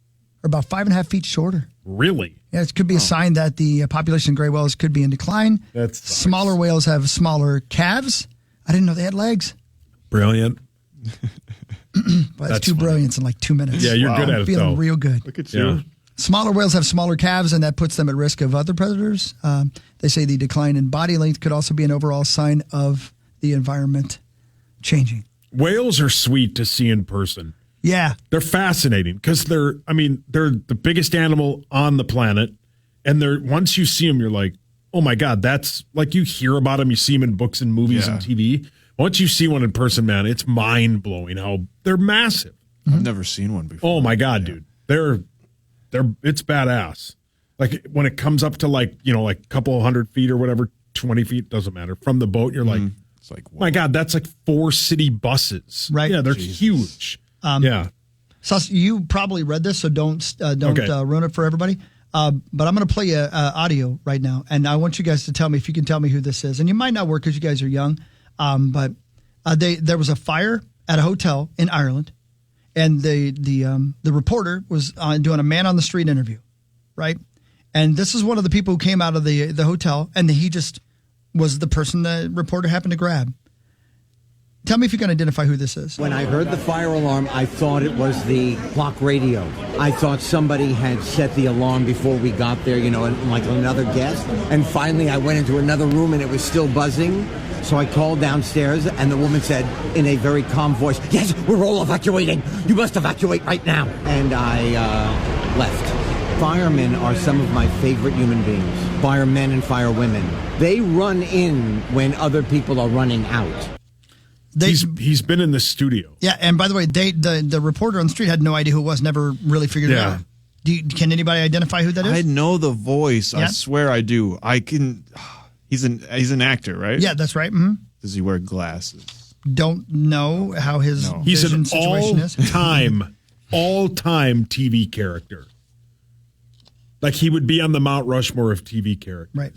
or about 5.5 feet shorter. Really? Yeah, it could be a sign that the population of gray whales could be in decline. That's Smaller whales have smaller calves. I didn't know they had legs. Brilliant. Well, that's two funny. brilliance in like 2 minutes. Yeah, you're good at it, Feeling though. real good. Look at you. Yeah. Smaller whales have smaller calves, and that puts them at risk of other predators. They say the decline in body length could also be an overall sign of the environment changing. Whales are sweet to see in person. Yeah. They're fascinating because they're the biggest animal on the planet. And once you see them, you're like, oh my God, that's like you hear about them. You see them in books and movies and TV. Once you see one in person, man, it's mind blowing how they're massive. I've never seen one before. Oh my God, dude. They're it's badass. Like when it comes up to like a couple of 100 feet or whatever, 20 feet, doesn't matter. From the boat, you're like, it's like, my God, that's like 4 city buses. Right. Yeah, they're huge. Yeah. So you probably read this, so don't ruin it for everybody. But I'm going to play you audio right now, and I want you guys to tell me if you can tell me who this is. And you might not work because you guys are young, but there was a fire at a hotel in Ireland, and the reporter was doing a man on the street interview, right? And this is one of the people who came out of the hotel, and he just was the person the reporter happened to grab. Tell me if you can identify who this is. When I heard the fire alarm, I thought it was the clock radio. I thought somebody had set the alarm before we got there, like another guest. And finally, I went into another room, and it was still buzzing. So I called downstairs, and the woman said in a very calm voice, "Yes, we're all evacuating. You must evacuate right now." And I left. Firemen are some of my favorite human beings. Firemen and firewomen. They run in when other people are running out. He's been in the studio. Yeah, and by the way, the reporter on the street had no idea who it was, never really figured it out. Can anybody identify who that is? I know the voice. Yeah. I swear I do. I can. He's an actor, right? Yeah, that's right. Mm-hmm. Does he wear glasses? Don't know how his He's vision an situation is. all-time TV character. Like he would be on the Mount Rushmore of TV characters. Right.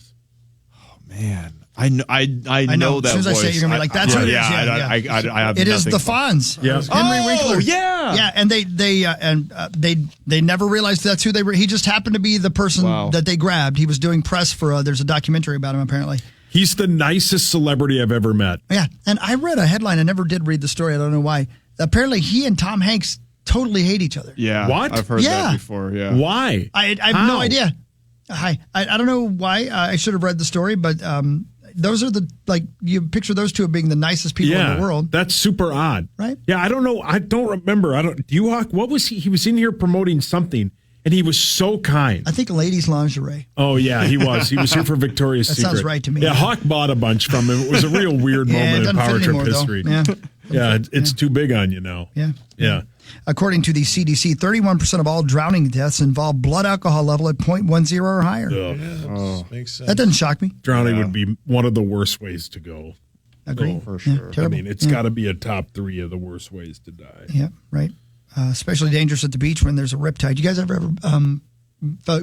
Oh man, I know that as soon as voice. I say it, you're gonna be like, "That's who it is." I have. It is nothing. the Fonz. Yeah. Henry Winkler. Yeah. And they never realized that's who they were. He just happened to be the person that they grabbed. He was doing press for. There's a documentary about him apparently. He's the nicest celebrity I've ever met. Yeah, and I read a headline. I never did read the story. I don't know why. Apparently, he and Tom Hanks totally hate each other. Yeah. What? I've heard that before. Yeah. Why? I have no idea. Hi. I don't know why. I should have read the story, but those are you picture those two being the nicest people in the world. That's super odd. Right? Yeah, I don't know. I don't remember. Do you, Hawk? What was he? He was in here promoting something, and he was so kind. I think ladies' lingerie. Oh, yeah, he was. He was here for Victoria's Secret. That sounds right to me. Yeah, Hawk bought a bunch from him. It was a real weird moment in Power Trip history. Yeah. Yeah, it's too big on you now. Yeah. Yeah. According to the CDC, 31% of all drowning deaths involve blood alcohol level at 0.10 or higher. Makes sense. That doesn't shock me. Drowning would be one of the worst ways to go. Agree. For sure. Terrible. I mean, it's got to be a top 3 of the worst ways to die. Yeah, right. Especially dangerous at the beach when there's a riptide. You guys ever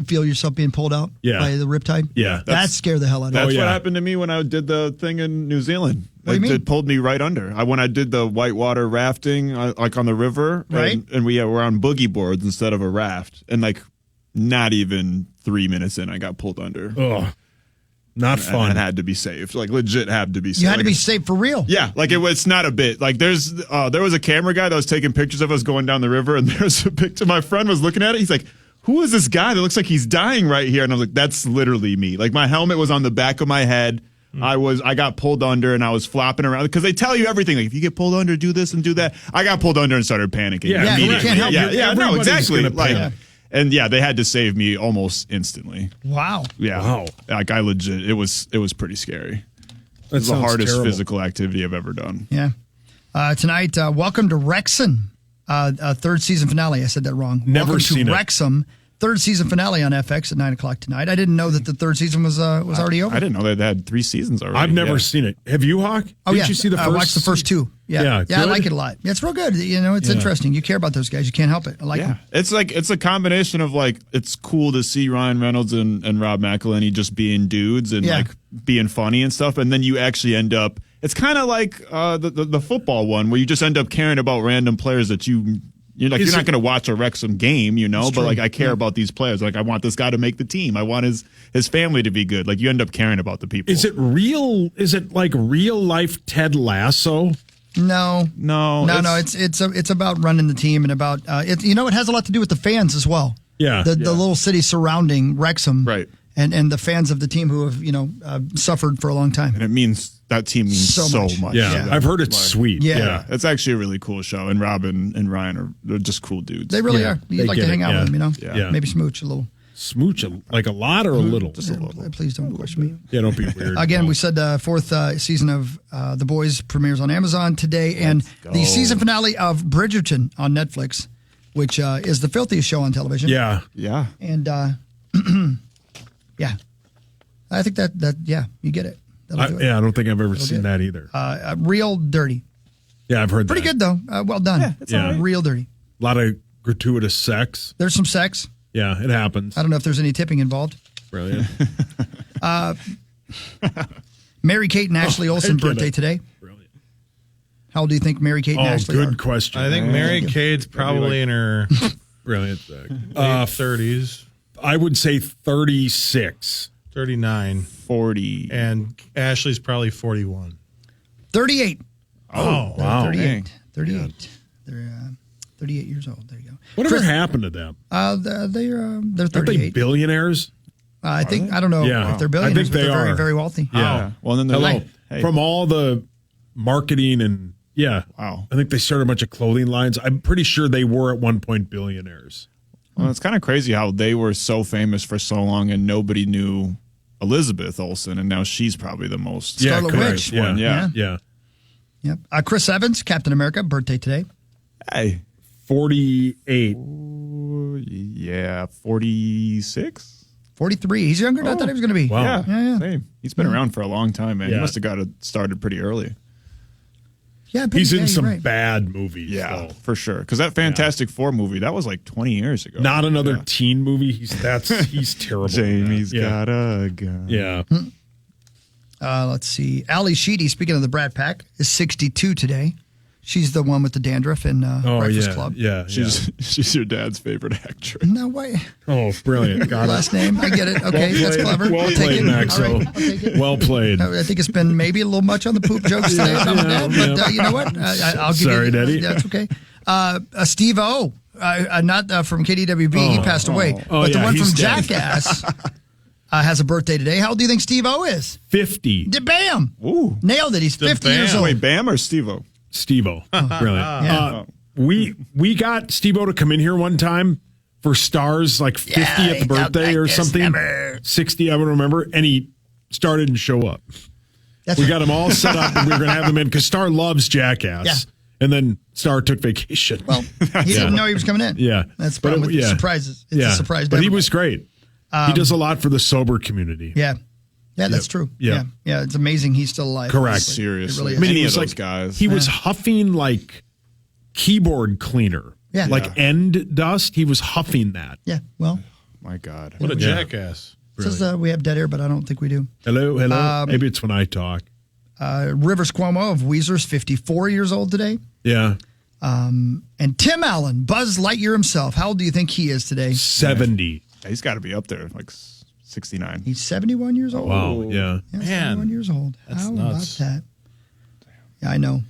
feel yourself being pulled out by the riptide? Yeah. That scared the hell out of me. That's what happened to me when I did the thing in New Zealand. What do you mean? It pulled me right under. When I did the whitewater rafting, like on the river, right? And we were on boogie boards instead of a raft, and like not even 3 minutes in, I got pulled under. Oh, not fun. And had to be saved. Like legit, had to be saved. You had to be saved for real. Yeah, like it's not a bit. Like there was a camera guy that was taking pictures of us going down the river, and there's a picture. My friend was looking at it. He's like, "Who is this guy that looks like he's dying right here?" And I was like, "That's literally me." Like my helmet was on the back of my head. I got pulled under and I was flopping around because they tell you everything. Like if you get pulled under, do this and do that. I got pulled under and started panicking. Yeah, you can't help it. Yeah, no, exactly. Like, and yeah, they had to save me almost instantly. Wow. Yeah. Wow. Like I legit, it was pretty scary. It was the sounds hardest terrible. physical activity I've ever done. Yeah. Tonight, welcome to Wrexham, third season finale. I said that wrong. Never welcome seen to it. Wrexham. Third season finale on FX at 9:00 tonight. I didn't know that the third season was already over. I didn't know they had 3 seasons already. I've never seen it. Have you, Hawk? Oh, Did you see the first? I watched the first 2. Yeah, I good? like it a lot. Yeah, it's real good. You know, it's interesting. You care about those guys. You can't help it. I like them. It's a combination of like it's cool to see Ryan Reynolds and Rob McElhenney just being dudes and like being funny and stuff, and then you actually end up. It's kind of like the football one where you just end up caring about random players that you're like, you're not going to watch a Wrexham game, but like I care about these players. Like I want this guy to make the team. I want his family to be good. Like you end up caring about the people. Is it real? Is it like real life Ted Lasso? No. It's about running the team and about it. You know, it has a lot to do with the fans as well. Yeah. The little city surrounding Wrexham, right? And the fans of the team who have suffered for a long time. And it means that team means so much. Yeah, I've heard it's sweet. Yeah. It's actually a really cool show. And Robin and Ryan they're just cool dudes. They really are. You'd like to hang out with them, Yeah. Maybe smooch a little. Smooch like a lot or a little? Just a little. Please don't question me. Yeah, don't be weird. Again, we said fourth season of The Boys premieres on Amazon today, and the season finale of Bridgerton on Netflix which is the filthiest show on television. Yeah. Yeah. And yeah, I think that you get it. That'll do it. I don't think I've ever seen that either. Real dirty. Yeah, I've heard Pretty that. good though. Well done. Yeah, it's all right. Real dirty. A lot of gratuitous sex. There's some sex. Yeah, it happens. I don't know if there's any tipping involved. Brilliant. Mary-Kate and Ashley Olsen I get birthday it. today. Brilliant. How old do you think Mary-Kate and Ashley are? Good question. I think Mary Kate's probably in her Brilliant. late 30s, I would say 36. 39, 40. and Ashley's probably 41. 38. Oh, wow. 38. Dang. 38. They're 38 years old. There you go. Whatever happened to them? They're Aren't they 38. billionaires? I don't know Yeah. if they're billionaires, I think but they're they very, are. very wealthy. Yeah. Well, then they're Hello. like, hey, From all the marketing and wow. I think they started a bunch of clothing lines. I'm pretty sure they were at one point billionaires. Well, it's kind of crazy how they were so famous for so long and nobody knew Elizabeth Olsen, and now she's probably the most Scarlet correct. Witch. Yeah. one. Yeah. Yeah. Yep. Chris Evans, Captain America, birthday today. Hey. 48. Yeah, 46? 43. He's younger than I thought he was going to be. Wow. Yeah. Same. He's been around for a long time, man. Yeah. He must have got it started pretty early. Yeah, He's in you're some right. bad movies. Yeah, though. for sure. Because that Fantastic Four movie, that was like 20 years ago. Not another Yeah. teen movie. He's terrible. in that. Jamie's yeah. got a gun. Yeah. Let's see. Ali Sheedy, speaking of the Brat Pack, is 62 today. She's the one with the dandruff in Breakfast Club. Yeah. She's your dad's favorite actress. No way. Oh, brilliant. Got it. Last name. I get it. Okay, Well that's played. clever. Well I'll take played, it. Maxo. All right, I'll take it. Well played. I think it's been maybe a little much on the poop jokes today, Mom and Dad, but you know what? I'll give Sorry, you. Daddy. That's okay. Steve O, not from KDWB, he passed away, but the yeah, one from he's dead. Jackass has a birthday today. How old do you think Steve O is? 50. Bam! Ooh. Nailed it. He's 50 years old. Wait, Bam or Steve-O? Steve-O. Brilliant. Yeah. We got Steve-O to come in here one time for Star's like 50th he talked birthday like or this, something. never. 60, I would remember. And he Star didn't show up. That's We got him all set up and we were going to have him in because Star loves Jackass. Yeah. And then Star took vacation. Well, he didn't know he was coming in. Yeah. That's the But problem with yeah. surprises. It's a surprise. to But he everybody. was great. He does a lot for the sober community. Yeah. Yeah, that's true. Yeah. Yeah. It's amazing he's still alive. Correct. Honestly. Seriously. It really is. I mean, Any he of was those like, guys. He was huffing like keyboard cleaner. Yeah. Like end dust. He was huffing that. Yeah. Well, My God. What a jackass. it says we have dead air, but I don't think we do. Hello. Maybe it's when I talk. Rivers Cuomo of Weezer is 54 years old today. Yeah. And Tim Allen, Buzz Lightyear himself. How old do you think he is today? 70. He's got to be up there, like 69. He's 71 years old. Wow. Yeah. Yeah, Man, 71 years old. that's How nuts. about that? Yeah, I know.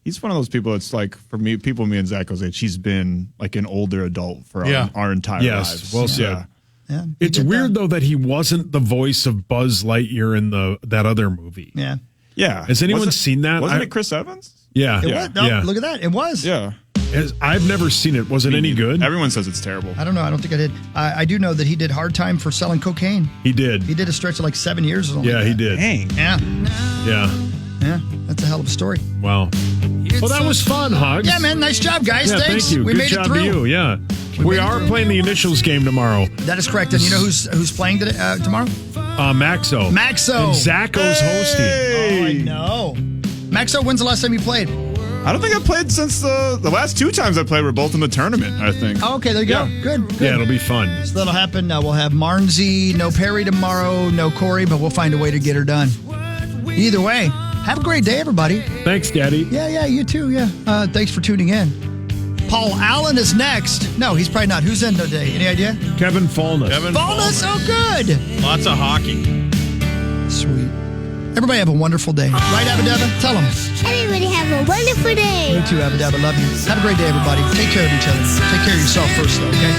He's one of those people. It's like for me, me and Zach's age. He's been like an older adult for Yeah. our entire Yes, lives. well said. Yeah. Yeah, he It's did weird that. though that he wasn't the voice of Buzz Lightyear in that other movie. Yeah. Yeah. Has anyone seen that? Wasn't it Chris Evans? Yeah. It Yeah. was. No, look at that. It was. Yeah. I've never seen it. Was it any good? Everyone says it's terrible. I don't know. I don't think I did. I do know that he did hard time for selling cocaine. He did. He did a stretch of like 7 years or something. Yeah, like he that. did. Dang. Yeah. Yeah. Yeah. That's a hell of a story. Wow. Well, that was fun, Hugs. Yeah, man. Nice job, guys. Yeah, Thanks. thank you. We Good made job it through. to you. Yeah. We made it are through. playing the initials game tomorrow. That is correct. And you know who's playing today, tomorrow? Maxo. Maxo. And Zacho's hosting. Oh, I know. Maxo, when's the last time you played? I don't think I played since the last two times I played were both in the tournament, I think. Oh, okay, there you go. Yeah. Good. Yeah, it'll be fun. So that'll happen. We'll have Marnsey, no Perry tomorrow, no Corey, but we'll find a way to get her done. Either way, have a great day, everybody. Thanks, Daddy. Yeah, you too. Yeah. Thanks for tuning in. Paul Allen is next. No, he's probably not. Who's in today? Any idea? Kevin Fallness. Bonus. Oh, good. Lots of hockey. Sweet. Everybody have a wonderful day. Right, Abadabba? Tell them. Everybody have a wonderful day. You too, Abadabba. Love you. Have a great day, everybody. Take care of each other. Take care of yourself first, though, okay?